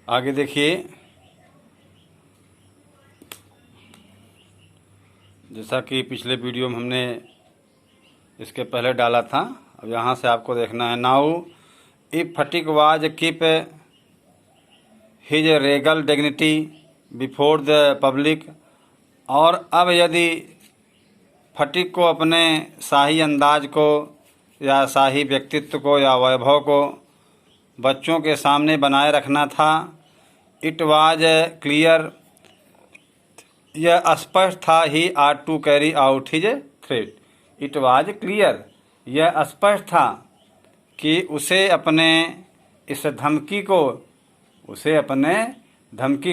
आगे देखिए, जैसा कि पिछले वीडियो में हमने इसके पहले डाला था, अब यहाँ से आपको देखना है। Now if Fatik was keep his regal dignity before the public, और अब यदि फटिक को अपने शाही अंदाज को या शाही व्यक्तित्व को या वैभव को बच्चों के सामने बनाए रखना था, इट वाज क्लियर, यह स्पष्ट था, he are to carry out his threat. It was clear, यह स्पष्ट था कि उसे अपने इस धमकी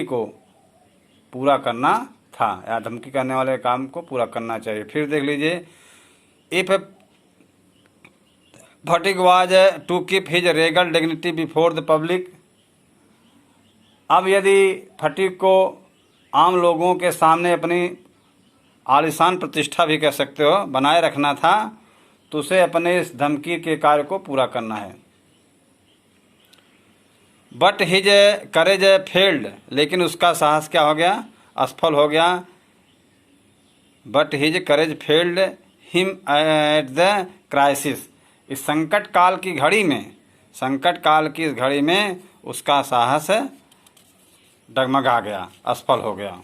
को पूरा करना था, या धमकी करने वाले काम को पूरा करना चाहिए। फिर देख लीजिए, if Fatik was to keep his regal dignity before the public, अब यदि फटिक को आम लोगों के सामने अपनी आलिशान प्रतिष्ठा भी कह सकते हो बनाए रखना था, तो उसे अपने इस धमकी के कार्य को पूरा करना है। बट हिज करेज फेल्ड, लेकिन उसका साहस क्या हो गया, असफल हो गया। But his courage failed him at the crisis, इस संकट काल की इस घड़ी में उसका साहस डगमगा गया, असफल हो गया।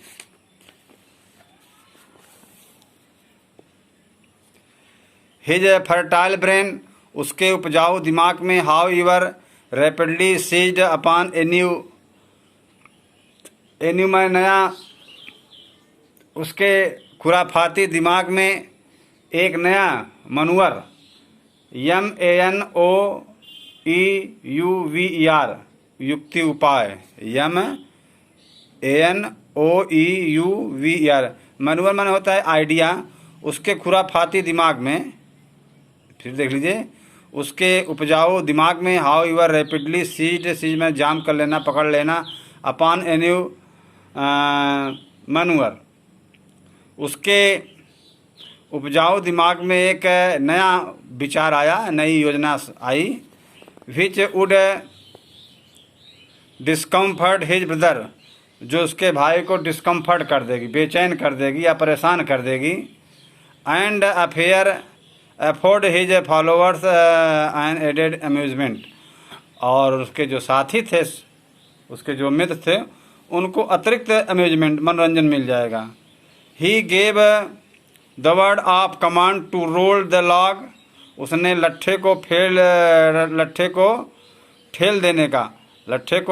हिज फर्टाइल ब्रेन, उसके उपजाऊ दिमाग में, however rapidly seized upon a new में, नया, उसके खुराफाती दिमाग में एक नया मनवर, MANOEUVER, युक्ति उपाय, MANOEUVER, मनवर माने होता है आइडिया, उसके खुराफाती दिमाग में। फिर देख लीजिए, उसके उपजाऊ दिमाग में, हाउ एवर रैपिडली सीज में जाम कर लेना, पकड़ लेना, अपॉन ए न्यू मनवर, उसके उपजाऊ दिमाग में एक नया विचार आया, नई योजना आई, which would discomfort his brother, जो उसके भाई को डिस्कम्फर्ट कर देगी, बेचैन कर देगी या परेशान कर देगी, and afford his followers an added amusement, और उसके जो साथी थे, उसके जो मित्र थे, उनको अतिरिक्त अम्यूजमेंट, मनोरंजन मिल जाएगा। He gave the word of command to roll the log, उसने लट्ठे को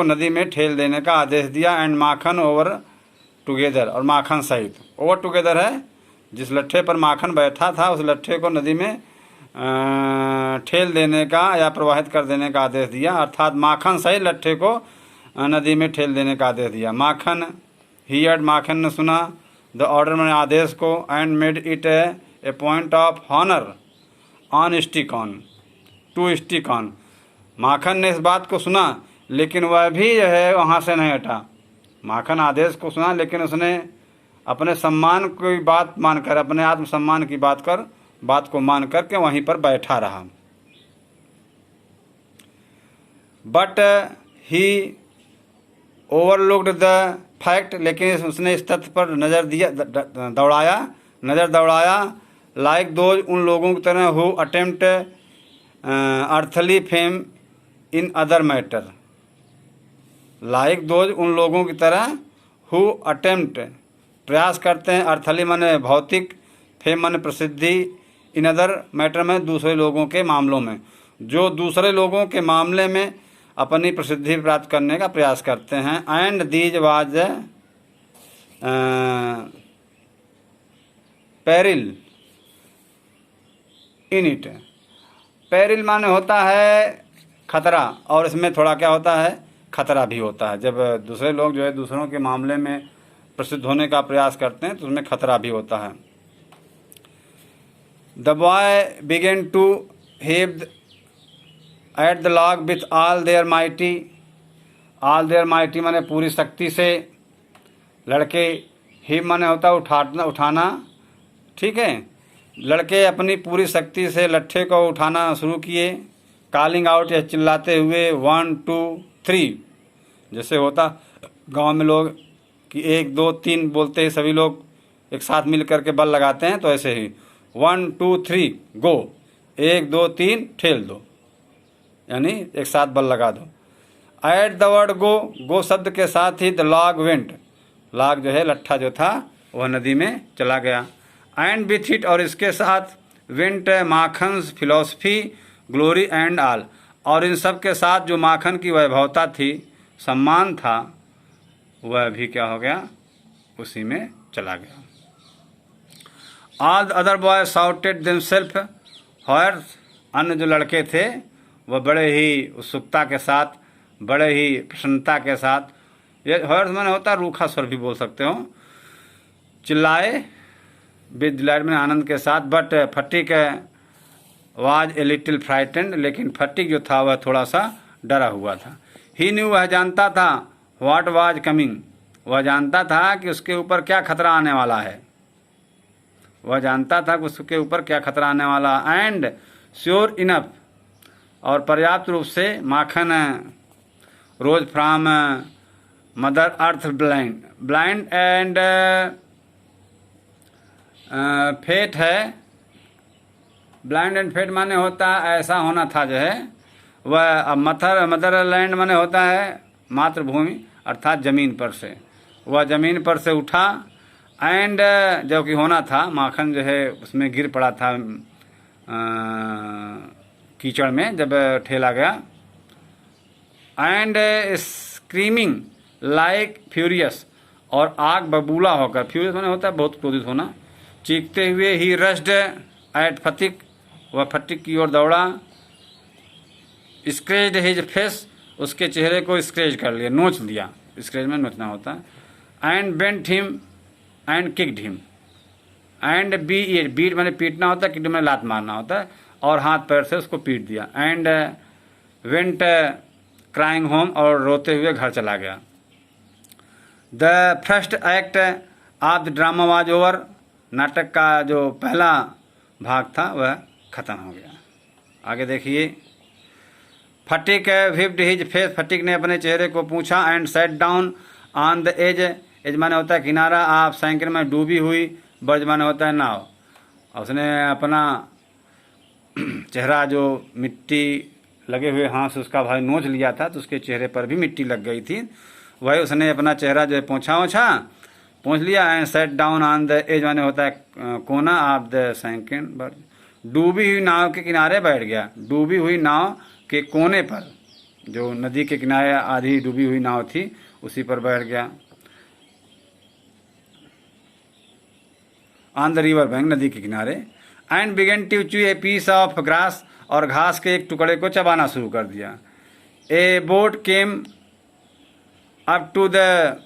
नदी में ठेल देने का आदेश दिया, एंड माखन ओवर टुगेदर, और माखन सहित, ओवर टुगेदर है, जिस लट्ठे पर माखन बैठा था उस लट्ठे को नदी में ठेल देने का या प्रवाहित कर देने का आदेश दिया, अर्थात माखन सहित लट्ठे को नदी में ठेल देने का आदेश दिया। माखन हियर्ड, माखन ने सुना, द ऑर्डर मैंने आदेश को, and made it a point of honour on stick on to stick on, Makhan ने इस बात को सुना, लेकिन वह भी जो है वहाँ से नहीं हटा। माखन आदेश को सुना, लेकिन उसने अपने सम्मान की बात मानकर, अपने आत्मसम्मान की बात को मान करके वहीं पर बैठा रहा। But he overlooked the fact, लेकिन उसने इस तथ्य पर नज़र दौड़ाया, लाइक दोज, उन लोगों की तरह, who attempt earthly fame in other matter, like those, उन लोगों की तरह, हु अटेम्प्ट, प्रयास करते हैं, अर्थली माने भौतिक, फेम माने प्रसिद्धि, इन अदर मैटर में, दूसरे लोगों के मामलों में, जो दूसरे लोगों के मामले में अपनी प्रसिद्धि प्राप्त करने का प्रयास करते हैं। And these was peril in it, peril माने होता है खतरा, और इसमें थोड़ा क्या होता है, खतरा भी होता है। जब दूसरे लोग जो है दूसरों के मामले में प्रसिद्ध होने का प्रयास करते हैं तो उसमें खतरा भी होता है। The boy began to heave at the log with all their might माने पूरी शक्ति से, लड़के, हिम माने होता है उठाना, ठीक है, लड़के अपनी पूरी शक्ति से लट्ठे को उठाना शुरू किए, कॉलिंग आउट, या चिल्लाते हुए, 1 2 3, जैसे होता गांव में लोग कि 1 2 3 बोलते ही सभी लोग एक साथ मिल करके बल लगाते हैं, तो ऐसे ही 1 2 3 गो, 1 2 3 ठेल दो, यानी एक साथ बल लगा दो। एट द वर्ड गो, गो शब्द के साथ ही द लॉग वेंट, लॉग जो है लट्ठा जो था वह नदी में चला गया। एंड विथ इट, और इसके साथ went Makhan's philosophy glory and all, और इन सब के साथ जो माखन की वैभवता थी, सम्मान था, वह भी क्या हो गया, उसी में चला गया। All other boy shouted themselves hoarse, अन्य जो लड़के थे वह बड़े ही उत्सुकता के साथ, बड़े ही प्रसन्नता के साथ, ये हॉर्स मैंने होता है रूखा स्वर भी बोल सकते हो, चिल्लाए, विद डिलाइट में आनंद के साथ। But fatigue was a little frightened, लेकिन फटीक जो था वह थोड़ा सा डरा हुआ था। ही न्यू, वह जानता था, व्हाट वाज कमिंग, वह जानता था कि उसके ऊपर क्या खतरा आने वाला है, वह जानता था कि उसके ऊपर क्या खतरा आने वाला। एंड श्योर इनफ, और पर्याप्त रूप से Makhan rose from mother earth blind, blind and fate है, ब्लाइंड एंड फेट माने होता है ऐसा होना था जो है वह, अब मदरलैंड माने होता है मातृभूमि अर्थात ज़मीन पर से, वह ज़मीन पर से उठा। एंड जो कि होना था, माखन जो है उसमें गिर पड़ा था कीचड़ में जब ठेला गया। एंड स्क्रीमिंग लाइक फ्यूरियस, और आग बबूला होकर, फ्यूरियस माने होता है बहुत क्रोधित होना, चीखते हुए ही रश्ड एट फटीक, वह फटीक की ओर दौड़ा। स्क्रेच्ड हिज फेस, उसके चेहरे को स्क्रेच कर लिया, नोच दिया, स्क्रेच में नोचना होता है। And bent him and kicked him, and beat माने पीटना होता है, किक माने लात मारना होता है, और हाथ पैर से उसको पीट दिया। एंड वेंट क्राइंग होम, और रोते हुए घर चला गया। The first act of the drama was over, नाटक का जो पहला भाग था वह खत्म हो गया। आगे देखिए। Phatik whipped his face, Phatik ने अपने चेहरे को पूछा। And sat down on the edge, edge माने होता है किनारा, आप साइकिल में डूबी हुई, बर्ज माने होता है नाव, उसने अपना चेहरा जो मिट्टी लगे हुए हाथ से उसका भाई नोच लिया था, तो उसके चेहरे पर भी मिट्टी लग गई थी, वही उसने अपना चेहरा जो है पोंछ लिया। And sat down on the edge माने होता है कोना ऑफ द साइकिल बर्ज, डूबी हुई नाव के किनारे बैठ गया, डूबी हुई नाव के कोने पर, जो नदी के किनारे आधी डूबी हुई नाव थी उसी पर बैठ गया। ऑन द रिवर बैंक, नदी के किनारे। And began to chew a piece of grass, और घास के एक टुकड़े को चबाना शुरू कर दिया। A boat came up to the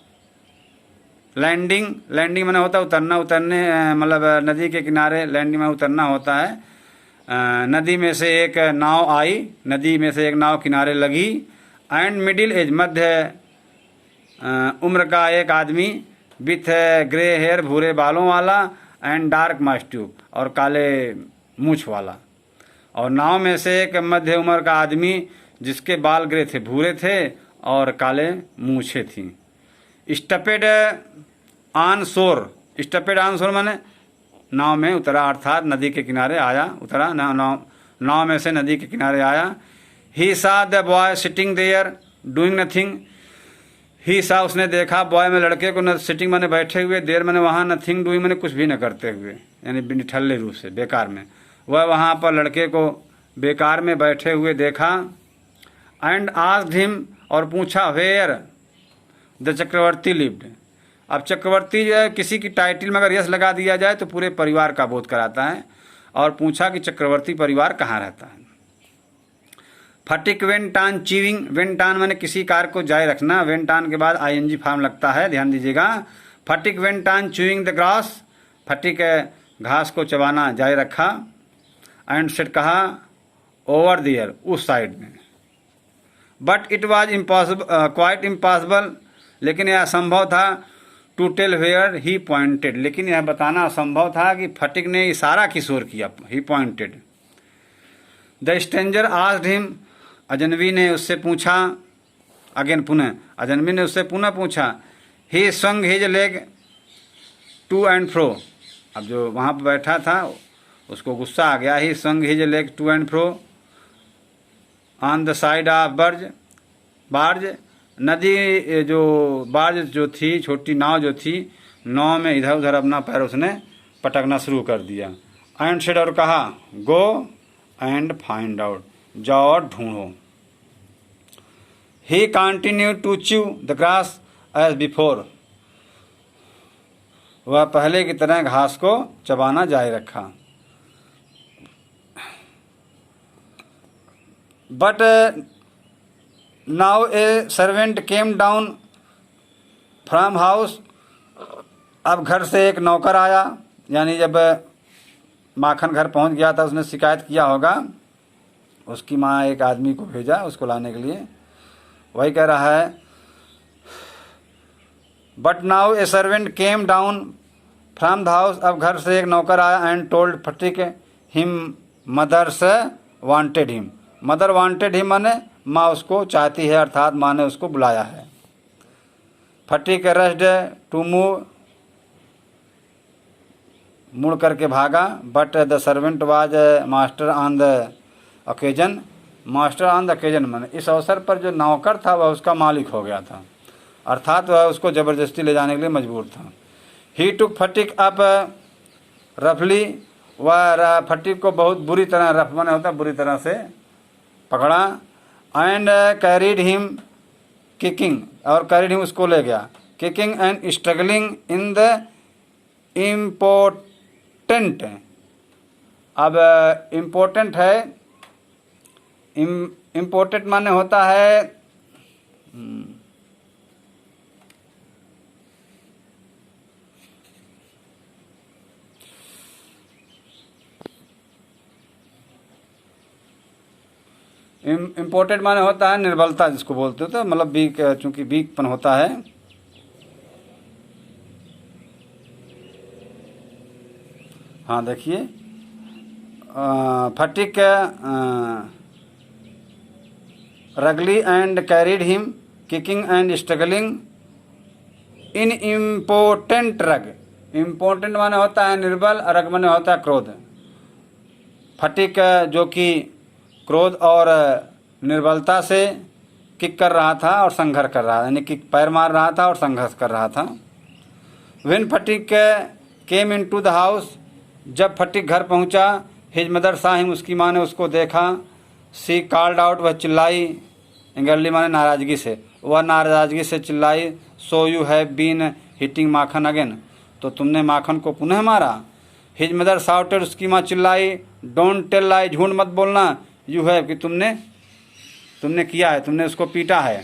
landing, landing मैंने होता है उतरना, उतरने मतलब नदी के किनारे, लैंडिंग में उतरना होता है। नदी में से एक नाव आई, नदी में से एक नाव किनारे लगी। एंड मिडिल एज, मध्य उम्र का एक आदमी, विथ ग्रे हेयर, भूरे बालों वाला, एंड डार्क मस्ट्यूब, और काले मूछ वाला। और नाव में से एक मध्य उम्र का आदमी जिसके बाल ग्रे थे, भूरे थे, और काले मूछें थीं। स्टपेड ऑन शोर, स्टपेड ऑन शोर माने नाव में उतरा, अर्थात नदी के किनारे आया, उतरा, नाव में से नदी के किनारे आया। He saw the boy sitting there doing nothing, he saw उसने देखा, बॉय में लड़के को, सिटिंग माने बैठे हुए, देर माने वहाँ, नथिंग डूइंग माने कुछ भी न करते हुए, यानी निठल्ले रूप से, बेकार में। वह वहाँ पर लड़के को बेकार में बैठे हुए देखा। एंड आस्क्ड हिम, और पूछा, वेयर द चक्रवर्ती लिव्ड। अब चक्रवर्ती जो है किसी की टाइटल में अगर यस लगा दिया जाए तो पूरे परिवार का बोध कराता है, और पूछा कि चक्रवर्ती परिवार कहाँ रहता है। Fatik went on chewing, went on माने किसी कार्य को जारी रखना, वेंट ऑन के बाद आईएनजी फॉर्म लगता है, ध्यान दीजिएगा। Fatik went on chewing the grass, Fatik घास को चबाना जारी रखा। एंड सेट कहा, ओवर देयर, उस साइड में। But it was impossible, quite impossible, लेकिन यह असंभव था। To tell where he pointed, लेकिन यह बताना असंभव था कि फटिक ने इशारा किस ओर किया, he pointed. The stranger asked him, अजनबी ने उससे पूछा। अगेन पुनः, अजनबी ने उससे पुनः पूछा। He swung his leg to and fro, अब जो वहाँ पर बैठा था उसको गुस्सा आ गया। He swung his leg to and fro on the side of barge, नदी जो बार्ज जो थी, छोटी नाव जो थी, नाव में इधर उधर अपना पैर उसने पटकना शुरू कर दिया। एंड सेड, और कहा, गो एंड फाइंड आउट, जाओ और ढूंढो। He continue to chew the grass as before, वह पहले की तरह घास को चबाना जारी रखा। But now a servant came down from house, अब घर से एक नौकर आया, यानी जब माखन घर पहुंच गया था उसने शिकायत किया होगा, उसकी माँ एक आदमी को भेजा उसको लाने के लिए। वही कह रहा है, but now a servant came down from the house, अब घर से एक नौकर आया। And told Fatik him mother's wanted him, mother wanted him माने माँ उसको चाहती है, अर्थात माँ ने उसको बुलाया है। फटिक रश्ड टू मूव, मुड़ करके भागा। But the servant was master on the occasion, master on the occasion माने इस अवसर पर जो नौकर था वह उसका मालिक हो गया था, अर्थात वह उसको ज़बरदस्ती ले जाने के लिए मजबूर था। ही टुक फटिक अप रफली, वह फटिक को बहुत बुरी तरह, रफ माने होता बुरी तरह से पकड़ा। एंड कैरीड हिम किकिंग, और कैरीड हिम उसको ले गया, kicking and struggling in the important, अब इम्पोर्टेंट है, इम्पोर्टेंट माने होता है इम्पोर्टेंट माने होता है निर्बलता, जिसको बोलते हो, तो मतलब वीक, चूंकि वीकपन होता है। हाँ देखिए, फटिक रगली and carried him kicking and struggling in important rage, important माने होता है निर्बल, रग माने होता है क्रोध। फटिक जो कि क्रोध और निर्बलता से किक कर रहा था और संघर्ष कर रहा था, यानी किक पैर मार रहा था और संघर्ष कर रहा था। When Fatik came into the house, जब फटिक घर पहुंचा। हिज मदर सा हिम, उसकी माँ ने उसको देखा। सी कॉल्ड आउट, वह चिल्लाई, एंग्रली माने नाराजगी से, वह नाराजगी से चिल्लाई। So you have been hitting Makhan again, तो तुमने माखन को पुनः मारा। हिज मदर साउटेड, उसकी माँ चिल्लाई। डोंट टेल लाई, झूठ मत बोलना। यू हैव, कि तुमने किया है, तुमने उसको पीटा है।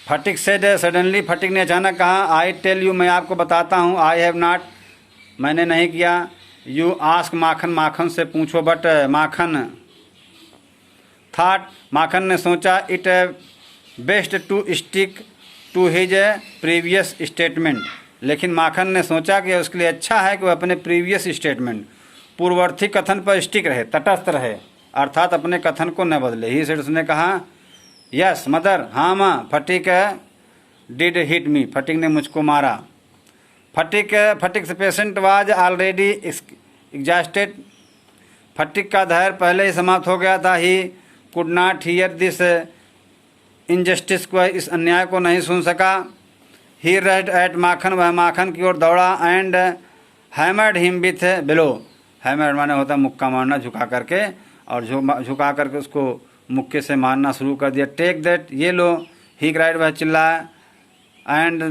फटिक सेड सडनली, फटिक ने अचानक कहा। आई टेल यू, मैं आपको बताता हूँ। आई हैव नॉट, मैंने नहीं किया। यू आस्क माखन, माखन से पूछो। बट माखन थॉट, माखन ने सोचा। It best to stick to his previous statement, लेकिन माखन ने सोचा कि उसके लिए अच्छा है कि वह अपने प्रीवियस स्टेटमेंट, पूर्ववर्ती कथन पर स्टिक रहे, तटस्थ रहे, अर्थात अपने कथन को न बदले। ही सेड, उसने कहा। यस मदर, हाँ माँ। फटिक डिड हिट मी, फटिक ने मुझको मारा। फटिक पेशेंट वाज ऑलरेडी एग्जॉस्टेड, फटिक का धैर्य पहले ही समाप्त हो गया था। He could not here this injustice, को इस अन्याय को नहीं सुन सका। ही रश्ड एट माखन, वह माखन की ओर दौड़ा। And hammered him with below, hammer माने होता मुक्का मारना, झुका करके, और झुका करके उसको मुक्के से मारना शुरू कर दिया। टेक दैट, ये लो। ही क्राइड, वह चिल्लाया। एंड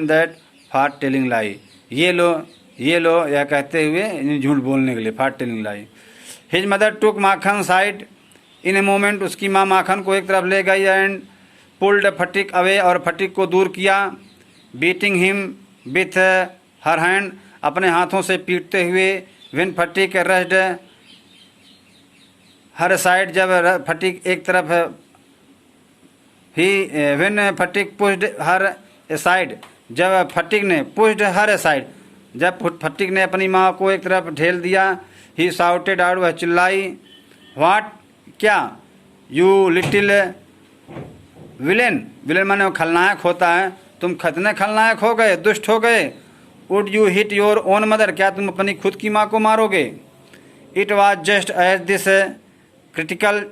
दैट फॉर टेलिंग लाई, ये लो, यह कहते हुए झूठ बोलने के लिए, for telling lie. His mother took Makhan side in a moment, उसकी माँ माखन को एक तरफ ले गई। एंड पुल्ड फटिक अवे, और फटिक को दूर किया। Beating him with her hand, अपने हाथों से पीटते हुए। When Sphatik rushed her side, जब फटिक एक तरफ, he when Sphatik pushed her side, जब फटिक ने पुश्ड हर साइड, जब फटिक ने अपनी माँ को एक तरफ ढेल दिया। ही साउटेड आउट, वह चिल्लाई। व्हाट, क्या। यू लिटिल विलेन, विलेन माने वो खलनायक होता है, तुम कितने खलनायक हो गए, दुष्ट हो गए। Would you hit your own mother, क्या तुम अपनी खुद की माँ को मारोगे। It was just as this critical